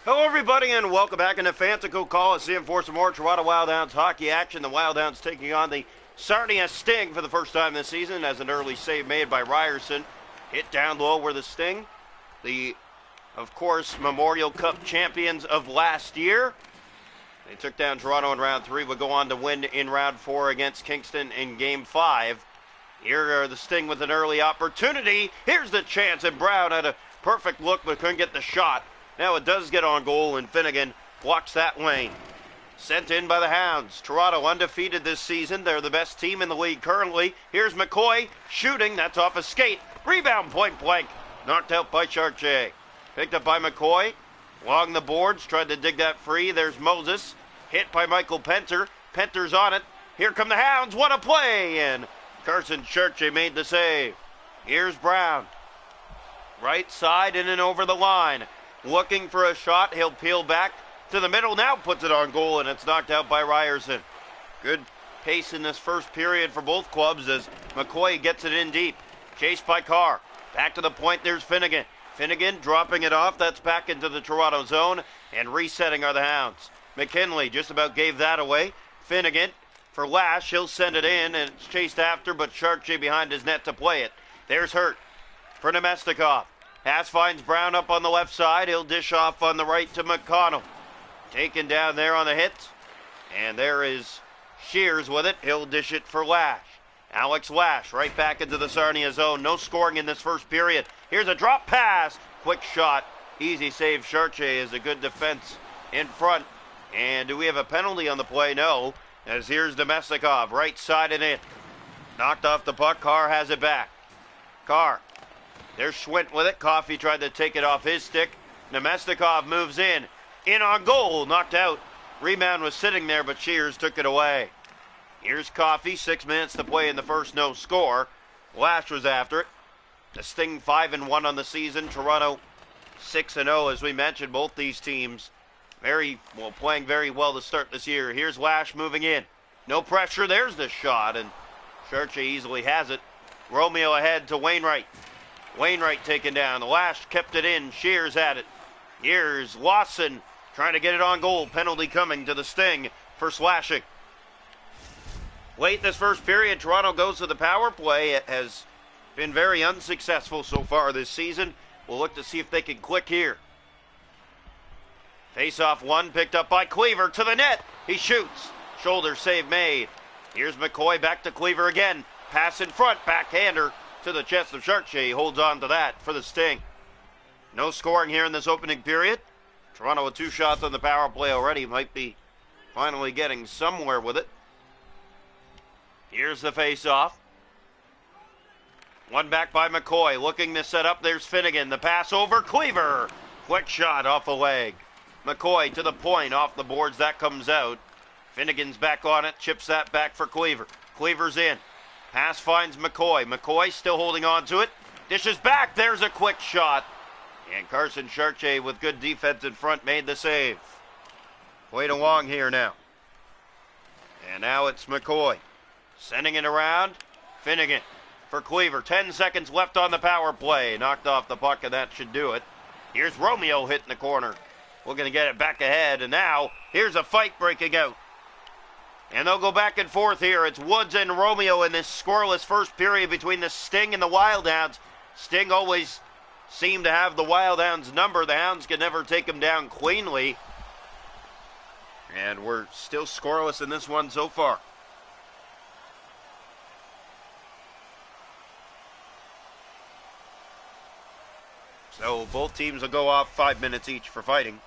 Hello, everybody, and welcome back into Fantico Coliseum for some more Toronto Wild Hounds hockey action. The Wild Hounds taking on the Sarnia Sting for the first time this season as an early save made by Ryerson. Hit down low where the Sting, of course, Memorial Cup champions of last year. They took down Toronto in round 3, would go on to win in round 4 against Kingston in game 5. Here are the Sting with an early opportunity. Here's the chance, and Brown had a perfect look but couldn't get the shot. Now it does get on goal, and Finnegan blocks that lane. Sent in by the Hounds. Toronto undefeated this season. They're the best team in the league currently. Here's McCoy shooting. That's off a skate. Rebound point blank. Knocked out by Chartier. Picked up by McCoy. Along the boards. Tried to dig that free. There's Moses. Hit by Michael Penter. Penter's on it. Here come the Hounds. What a play! And Carson Chartier made the save. Here's Brown. Right side in and over the line. Looking for a shot. He'll peel back to the middle. Now puts it on goal, and it's knocked out by Ryerson. Good pace in this first period for both clubs as McCoy gets it in deep. Chased by Carr. Back to the point. There's Finnegan. Finnegan dropping it off. That's back into the Toronto zone. And resetting are the Hounds. McKinley just about gave that away. Finnegan for Lash. He'll send it in, and it's chased after, but Chartier behind his net to play it. There's Hurt for Nemestikov. Pass finds Brown up on the left side. He'll dish off on the right to McConnell. Taken down there on the hit. And there is Shears with it. He'll dish it for Lash. Alex Lash right back into the Sarnia zone. No scoring in this first period. Here's a drop pass. Quick shot. Easy save. Chartier is a good defense in front. And do we have a penalty on the play? No. As here's Nemestikov. Right side and in. Knocked off the puck. Carr has it back. Carr. There's Schwint with it. Coffey tried to take it off his stick. Nemestikov moves in. In on goal. Knocked out. Rebound was sitting there, but Shears took it away. Here's Coffey. 6 minutes to play in the first. No score. Lash was after it. The Sting 5-1 on the season. Toronto 6-0, as we mentioned. Both these teams playing very well to start this year. Here's Lash moving in. No pressure. There's the shot, and Chartier easily has it. Romeo ahead to Wainwright. Wainwright taken down. The Lash kept it in. Shears had it. Here's Lawson trying to get it on goal. Penalty coming to the Sting for slashing. Late this first period, Toronto goes to the power play. It has been very unsuccessful so far this season. We'll look to see if they can click here. Face-off one picked up by Cleaver to the net. He shoots. Shoulder save made. Here's McCoy back to Cleaver again. Pass in front. Backhander to the chest of Chartier. He holds on to that for the Sting. No scoring here in this opening period. Toronto with 2 shots on the power play already. Might be finally getting somewhere with it. Here's the face-off. One back by McCoy. Looking to set up. There's Finnegan. The pass over. Cleaver. Quick shot off the leg. McCoy to the point. Off the boards. That comes out. Finnegan's back on it. Chips that back for Cleaver. Cleaver's in. Pass finds McCoy. McCoy still holding on to it. Dishes back. There's a quick shot. And Carson Chartier with good defense in front made the save. Played along here now. And now it's McCoy. Sending it around. Finnegan for Cleaver. 10 seconds left on the power play. Knocked off the puck, and that should do it. Here's Romeo hitting the corner. We're going to get it back ahead. And now here's a fight breaking out. And they'll go back and forth here. It's Woods and Romeo in this scoreless first period between the Sting and the Wild Hounds. Sting always seem to have the Wild Hounds number. The Hounds can never take them down cleanly. And we're still scoreless in this one so far. So both teams will go off 5 minutes each for fighting.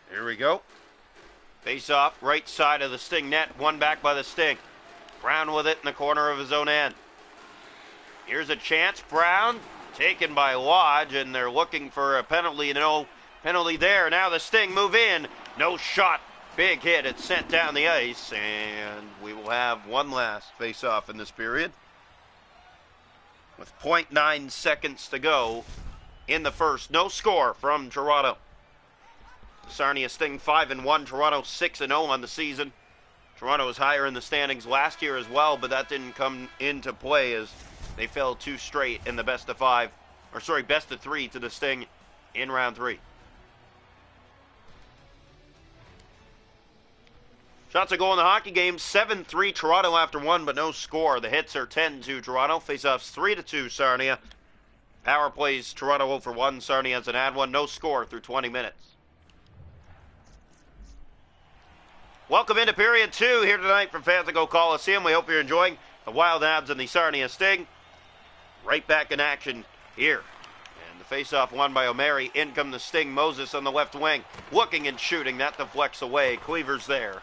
Here we go. Face off, right side of the Sting net. One back by the Sting. Brown with it in the corner of his own end. Here's a chance. Brown taken by Lodge, and they're looking for a penalty. No penalty there. Now the Sting move in. No shot. Big hit. It's sent down the ice, and we will have one last face off in this period. With 0.9 seconds to go in the first. No score from Toronto. Sarnia Sting 5-1, Toronto 6-0 on the season. Toronto was higher in the standings last year as well, but that didn't come into play as they fell 2 straight in the best of 3 to the Sting in round 3. Shots a goal in the hockey game, 7-3 Toronto after 1, but no score. The hits are 10-2 Toronto, faceoffs 3-2 Sarnia. Power plays Toronto 0 for 1, Sarnia hasn't had one, no score through 20 minutes. Welcome into period 2 here tonight from Fantico Coliseum. We hope you're enjoying the Wild Hounds and the Sarnia Sting. Right back in action here. And the face-off won by O'Mary. In come the Sting. Moses on the left wing. Looking and shooting. That deflects away. Cleaver's there.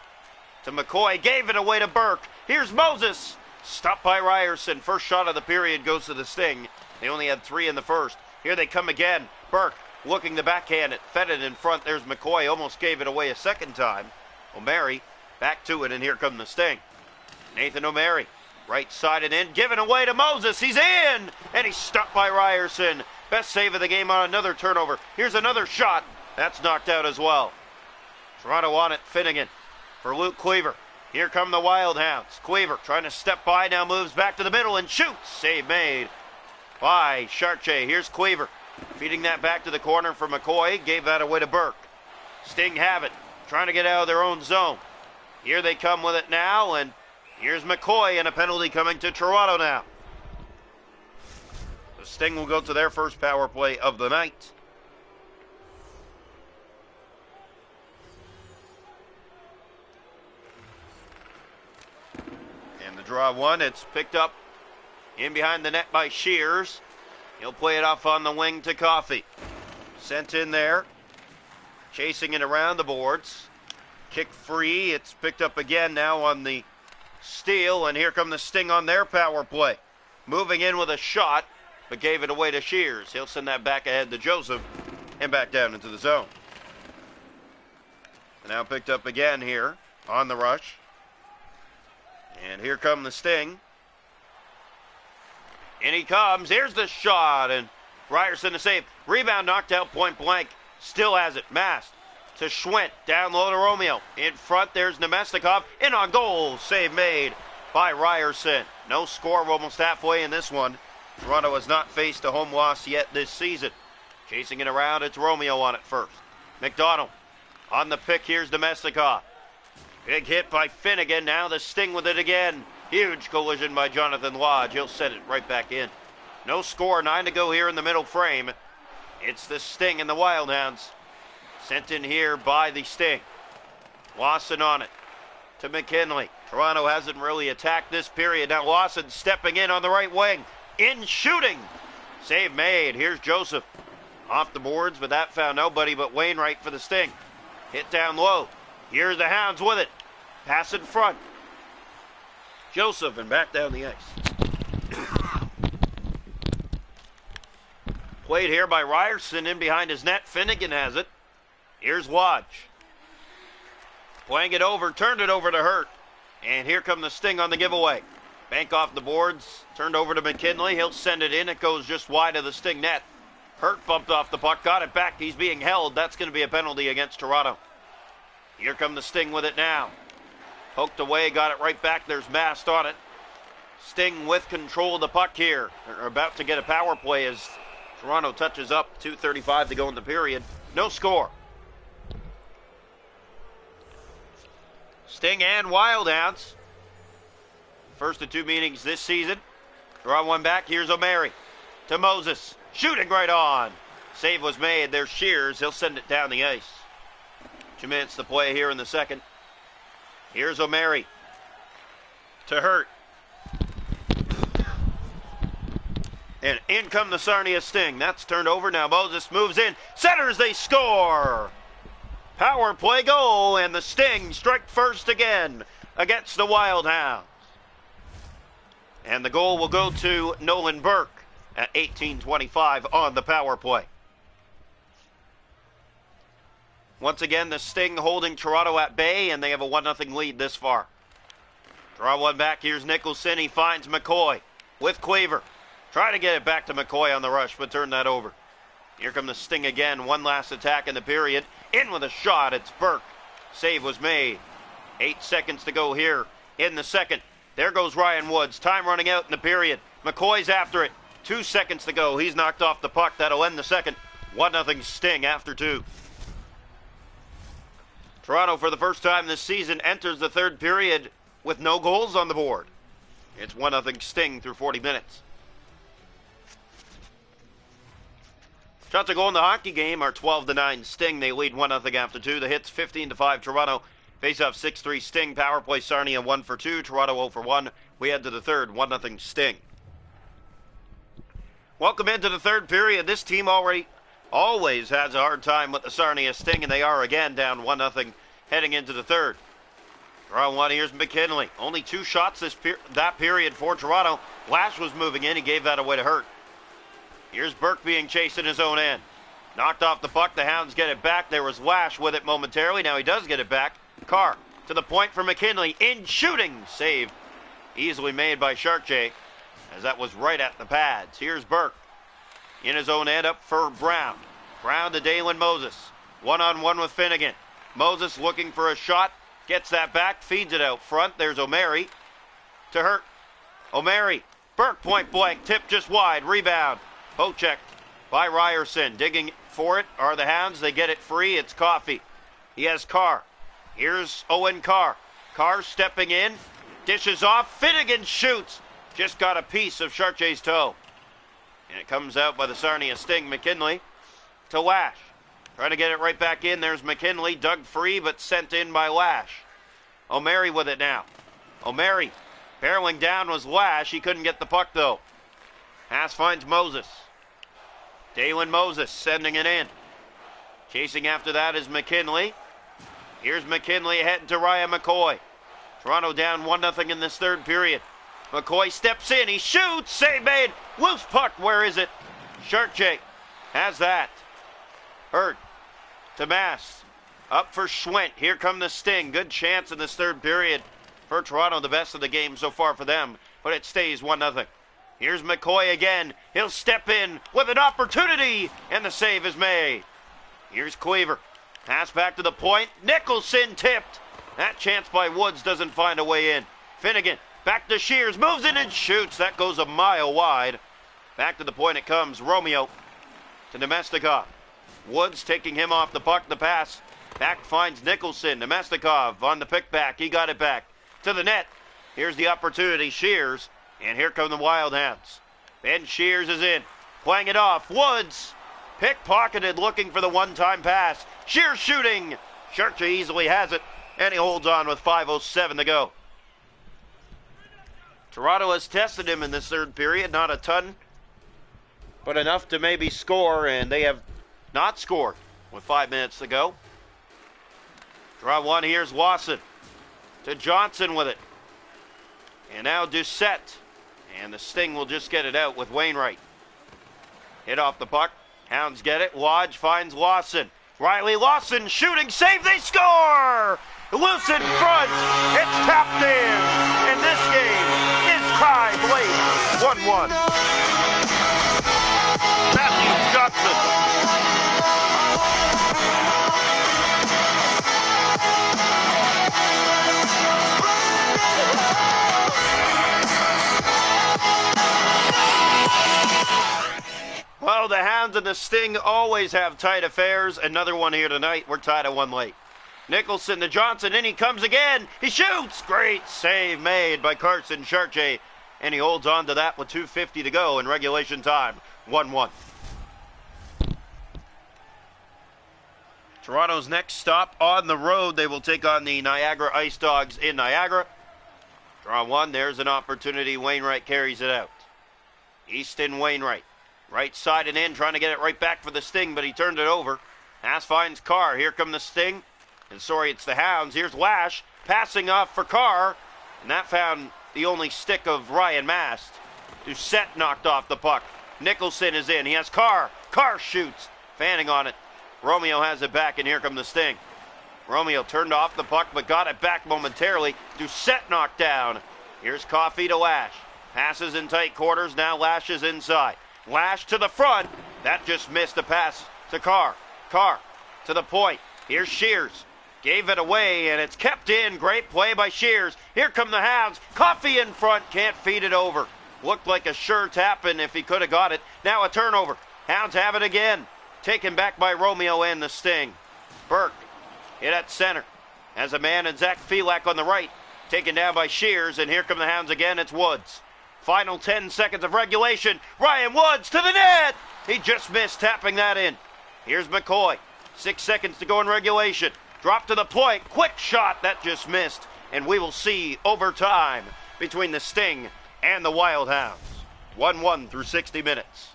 To McCoy. Gave it away to Burke. Here's Moses. Stopped by Ryerson. First shot of the period goes to the Sting. They only had 3 in the first. Here they come again. Burke looking to backhand it. Fed it in front. There's McCoy. Almost gave it away a second time. O'Mary back to it, and here come the Sting. Nathan O'Mary, right-sided in, given away to Moses. He's in, and he's stopped by Ryerson. Best save of the game on another turnover. Here's another shot. That's knocked out as well. Toronto on it, Finnegan for Luke Cleaver. Here come the Wild Hounds. Cleaver trying to step by, now moves back to the middle and shoots. Save made by Chartier. Here's Cleaver, feeding that back to the corner for McCoy. Gave that away to Burke. Sting have it. Trying to get out of their own zone. Here they come with it now, and here's McCoy, and a penalty coming to Toronto now. The Sting will go to their first power play of the night. And the draw one, it's picked up in behind the net by Shears. He'll play it off on the wing to Coffey. Sent in there. Chasing it around the boards. Kick free. It's picked up again now on the steal. And here come the Sting on their power play. Moving in with a shot, but gave it away to Shears. He'll send that back ahead to Joseph and back down into the zone. And now picked up again here on the rush. And here come the Sting. In he comes. Here's the shot. And Ryerson to save. Rebound knocked out point blank. Still has it. Mast to Schwint. Down low to Romeo. In front, there's Nemestikov. In on goal. Save made by Ryerson. No score. We're almost halfway in this one. Toronto has not faced a home loss yet this season. Chasing it around, it's Romeo on it first. McDonald on the pick. Here's Nemestikov. Big hit by Finnegan. Now the Sting with it again. Huge collision by Jonathan Lodge. He'll set it right back in. No score. 9 to go here in the middle frame. It's the Sting and the Wild Hounds. Sent in here by the Sting. Lawson on it to McKinley. Toronto hasn't really attacked this period. Now Lawson stepping in on the right wing. In shooting. Save made. Here's Joseph. Off the boards, but that found nobody but Wainwright for the Sting. Hit down low. Here's the Hounds with it. Pass in front. Joseph and back down the ice. Played here by Ryerson in behind his net. Finnegan has it. Here's Lodge. Playing it over, turned it over to Hurt. And here come the Sting on the giveaway. Bank off the boards, turned over to McKinley. He'll send it in. It goes just wide of the Sting net. Hurt bumped off the puck, got it back. He's being held. That's going to be a penalty against Toronto. Here come the Sting with it now. Poked away, got it right back. There's Mast on it. Sting with control of the puck here. They're about to get a power play as Toronto touches up. 2:35 to go in the period. No score. Sting and Wild Hounds. First of 2 meetings this season. Draw one back. Here's O'Mary to Moses. Shooting right on. Save was made. There's Shears. He'll send it down the ice. 2 minutes to play here in the second. Here's O'Mary to Hurt. And in come the Sarnia Sting. That's turned over. Now Moses moves in. Centers, they score. Power play goal, and the Sting strike first again against the Wild Hounds. And the goal will go to Nolan Burke at 18:25 on the power play. Once again, the Sting holding Toronto at bay, and they have a 1-0 lead this far. Draw one back. Here's Nicholson. He finds McCoy with Cleaver. Trying to get it back to McCoy on the rush, but turned that over. Here come the Sting again. One last attack in the period. In with a shot. It's Burke. Save was made. 8 seconds to go here in the second. There goes Ryan Woods. Time running out in the period. McCoy's after it. 2 seconds to go. He's knocked off the puck. That'll end the second. 1-0 Sting after 2. Toronto, for the first time this season, enters the third period with no goals on the board. It's 1-0 Sting through 40 minutes. Shots to go in the hockey game are 12-9 Sting. They lead 1-0 after 2. The hits 15-5 Toronto. Face-off 6-3 Sting. Power play Sarnia 1 for 2. Toronto 0 for 1. We head to the third. 1-0 Sting. Welcome into the third period. This team always has a hard time with the Sarnia Sting, and they are again down 1-0 heading into the third. Draw one. Here's McKinley. Only 2 shots that period for Toronto. Lash was moving in. He gave that away to Hurt. Here's Burke being chased in his own end. Knocked off the puck. The Hounds get it back. There was Lash with it momentarily. Now he does get it back. Carr to the point for McKinley. In shooting. Save easily made by Chartier, as that was right at the pads. Here's Burke in his own end, up for Brown. Brown to Dalen Moses. 1-on-1 with Finnegan. Moses looking for a shot. Gets that back. Feeds it out front. There's O'Mary to Hurt. O'Mary. Burke point blank. Tip just wide. Rebound. Pocheck by Ryerson. Digging for it are the Hounds. They get it free. It's Coffey. He has Carr. Here's Owen Carr. Carr stepping in. Dishes off. Finnegan shoots. Just got a piece of Chartier's toe. And it comes out by the Sarnia Sting. McKinley to Lash. Trying to get it right back in. There's McKinley. Dug free, but sent in by Lash. O'Mary with it now. O'Mary barreling down was Lash. He couldn't get the puck, though. Pass finds Moses. Dalen Moses sending it in. Chasing after that is McKinley. Here's McKinley heading to Ryan McCoy. Toronto down 1-0 in this third period. McCoy steps in. He shoots. Save made. Loose puck. Where is it? Chartier has that. Hurt to Mass. Up for Schwent. Here come the Sting. Good chance in this third period for Toronto. The best of the game so far for them. But it stays 1-0. Here's McCoy again. He'll step in with an opportunity. And the save is made. Here's Cleaver. Pass back to the point. Nicholson tipped. That chance by Woods doesn't find a way in. Finnegan back to Shears. Moves in and shoots. That goes a mile wide. Back to the point it comes. Romeo to Nemestikov. Woods taking him off the puck. The pass. Back finds Nicholson. Nemestikov on the pick back. He got it back to the net. Here's the opportunity. Shears. And here come the Wild Hounds. Ben Shears is in. Playing it off. Woods. Pickpocketed looking for the one-time pass. Shears shooting. Chartier easily has it. And he holds on with 5:07 to go. Toronto has tested him in this third period. Not a ton, but enough to maybe score. And they have not scored with 5 minutes to go. Draw one. Here's Lawson to Johnson with it. And now Doucette. And the Sting will just get it out with Wainwright. Hit off the puck. Hounds get it. Lodge finds Lawson. Riley Lawson shooting. Save. They score! Loose in front. It's tapped in. And this game is tied late. 1-1. Matthew Johnson. Well, the Hounds and the Sting always have tight affairs. Another one here tonight. We're tied at 1 late. Nicholson to Johnson. In he comes again. He shoots. Great save made by Carson Chartier. And he holds on to that with 2:50 to go in regulation time. 1-1. Toronto's next stop on the road. They will take on the Niagara Ice Dogs in Niagara. Draw one. There's an opportunity. Wainwright carries it out. Easton Wainwright. Right side and in, trying to get it right back for the Sting, but he turned it over. Pass finds Carr. Here come the Sting. And sorry, it's the Hounds. Here's Lash passing off for Carr. And that found the only stick of Ryan Mast. Doucette knocked off the puck. Nicholson is in. He has Carr. Carr shoots. Fanning on it. Romeo has it back, and here come the Sting. Romeo turned off the puck, but got it back momentarily. Doucette knocked down. Here's Coffey to Lash. Passes in tight quarters. Now Lash is inside. Lash to the front. That just missed a pass to Carr. Carr to the point. Here's Shears. Gave it away, and it's kept in. Great play by Shears. Here come the Hounds. Coffey in front. Can't feed it over. Looked like a sure tap in if he could have got it. Now a turnover. Hounds have it again. Taken back by Romeo and the Sting. Burke hit at center. Has a man in Zach Felak on the right. Taken down by Shears, and here come the Hounds again. It's Woods. Final 10 seconds of regulation. Ryan Woods to the net. He just missed tapping that in. Here's McCoy. 6 seconds to go in regulation. Drop to the point. Quick shot. That just missed. And we will see overtime between the Sting and the Wild Hounds. 1-1 through 60 minutes.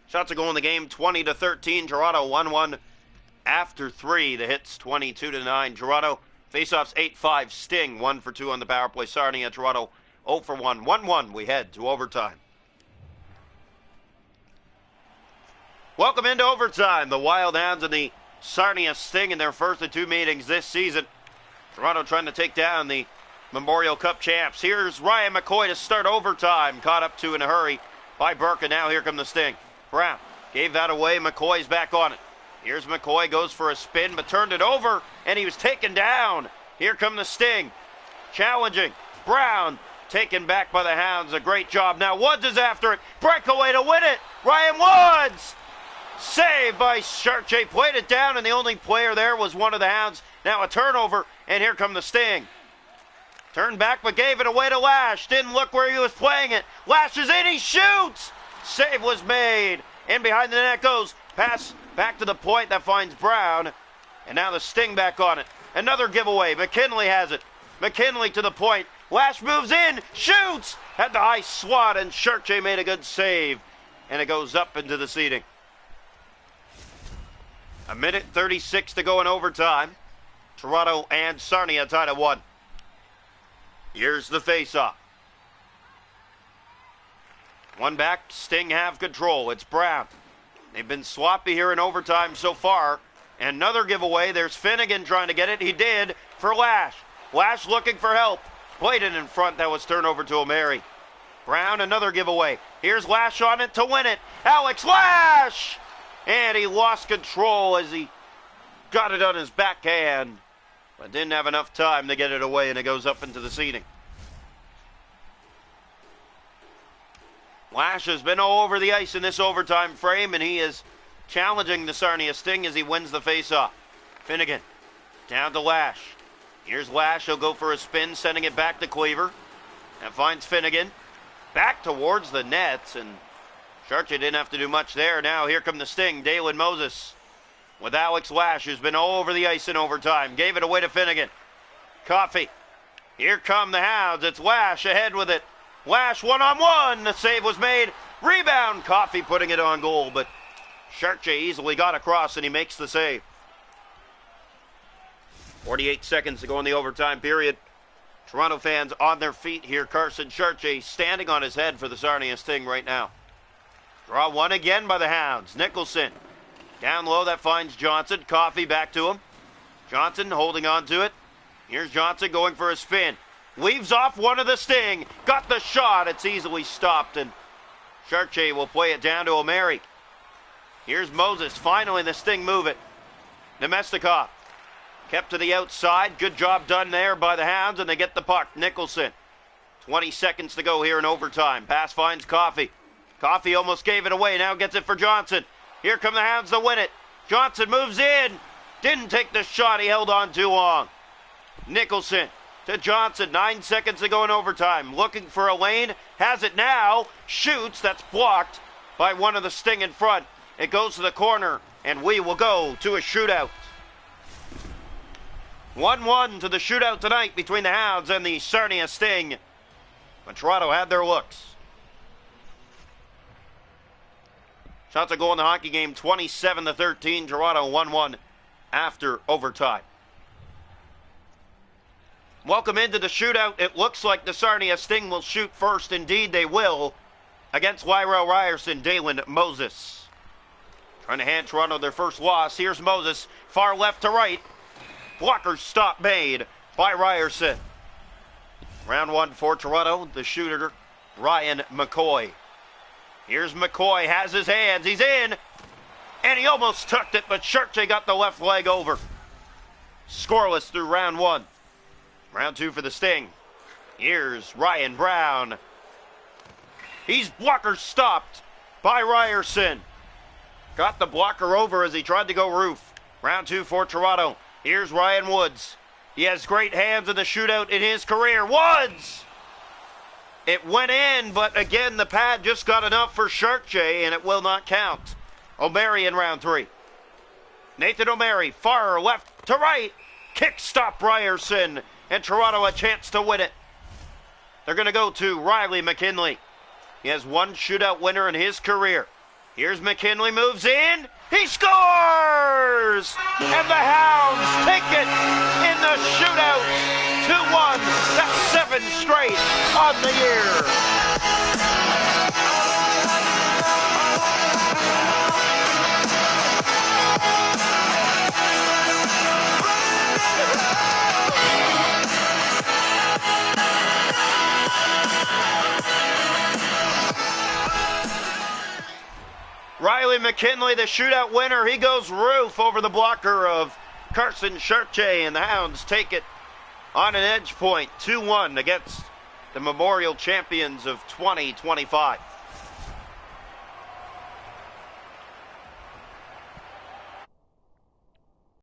Shots are going in the game 20-13. Toronto 1-1 after 3. The hits 22-9. Toronto faceoffs 8-5. Sting 1 for 2 on the power play. Sarnia, Toronto 0 for 1. 1-1. We head to overtime. Welcome into overtime. The Wild Hounds and the Sarnia Sting in their first of 2 meetings this season. Toronto trying to take down the Memorial Cup champs. Here's Ryan McCoy to start overtime. Caught up to in a hurry by Burke, and now here come the Sting. Brown gave that away. McCoy's back on it. Here's McCoy, goes for a spin, but turned it over, and he was taken down. Here come the Sting. Challenging. Brown taken back by the Hounds. A great job. Now Woods is after it. Breakaway to win it. Ryan Woods. Saved by Chartier. Played it down, and the only player there was one of the Hounds. Now a turnover, and here come the Sting. Turned back, but gave it away to Lash. Didn't look where he was playing it. Lash is in. He shoots. Save was made. And behind the net goes. Pass back to the point. That finds Brown. And now the Sting back on it. Another giveaway. McKinley has it. McKinley to the point. Lash moves in. Shoots. Had the high swat, and Chartier made a good save. And it goes up into the seating. 1:36 to go in overtime. Toronto and Sarnia tied at 1. Here's the face-off. One back, Sting have control. It's Brown. They've been sloppy here in overtime so far. Another giveaway. There's Finnegan trying to get it. He did for Lash. Lash looking for help. Played it in front. That was turned over to O'Mary. Brown, another giveaway. Here's Lash on it to win it. Alex Lash! And he lost control as he got it on his backhand, but didn't have enough time to get it away, and it goes up into the seating. Lash has been all over the ice in this overtime frame, and he is challenging the Sarnia Sting as he wins the faceoff. Finnegan down to Lash. Here's Lash. He'll go for a spin, sending it back to Cleaver. And finds Finnegan. Back towards the nets, and Chartier didn't have to do much there. Now here come the Sting. Dalen Moses with Alex Lash, who's been all over the ice in overtime. Gave it away to Finnegan. Coffey. Here come the Hounds. It's Lash ahead with it. Lash one-on-one. The save was made. Rebound. Coffey putting it on goal, but Chartier easily got across, and he makes the save. 48 seconds to go in the overtime period. Toronto fans on their feet here. Carson Chartier standing on his head for the Sarnia Sting right now. Draw one again by the Hounds. Nicholson down low. That finds Johnson. Coffey back to him. Johnson holding on to it. Here's Johnson going for a spin. Leaves off one of the Sting. Got the shot. It's easily stopped, and Chartier will play it down to O'Mary. Here's Moses. Finally, the Sting move it. Nemestikov kept to the outside. Good job done there by the Hounds, and they get the puck. Nicholson. 20 seconds to go here in overtime. Pass finds Coffey. Coffey almost gave it away. Now gets it for Johnson. Here come the Hounds to win it. Johnson moves in. Didn't take the shot. He held on too long. Nicholson to Johnson. 9 seconds to go in overtime. Looking for a lane. Has it now. Shoots. That's blocked by one of the Sting in front. It goes to the corner, and we will go to a shootout. 1-1 to the shootout tonight between the Hounds and the Sarnia Sting. But Toronto had their looks. Shots a goal in the hockey game, 27-13. Toronto 1-1 after overtime. Welcome into the shootout. It looks like the Sarnia Sting will shoot first. Indeed, they will. Against Lyra Ryerson, Dalen Moses. Trying to hand Toronto their first loss. Here's Moses, far left to right. Blocker stop made by Ryerson. Round one for Toronto, the shooter, Ryan McCoy. Here's McCoy, has his hands, he's in, and he almost tucked it, but Sharche got the left leg over. Scoreless through round one. Round two for the Sting. Here's Ryan Brown. He's blocker stopped by Ryerson. Got the blocker over as he tried to go roof. Round two for Toronto. Here's Ryan Woods. He has great hands in the shootout in his career. Woods! It went in, but again, the pad just got enough for Sharche, and it will not count. O'Mary in round three. Nathan O'Mary, far left to right. Kick stop Ryerson, and Toronto a chance to win it. They're going to go to Riley McKinley. He has one shootout winner in his career. Here's McKinley, moves in. He scores! And the Hounds take it in the shootout. 2-1. That's 7 straight on the year. Riley McKinley, the shootout winner. He goes roof over the blocker of Carson Sharche, and the Hounds take it on an edge point, 2-1 against the Memorial champions of 2025.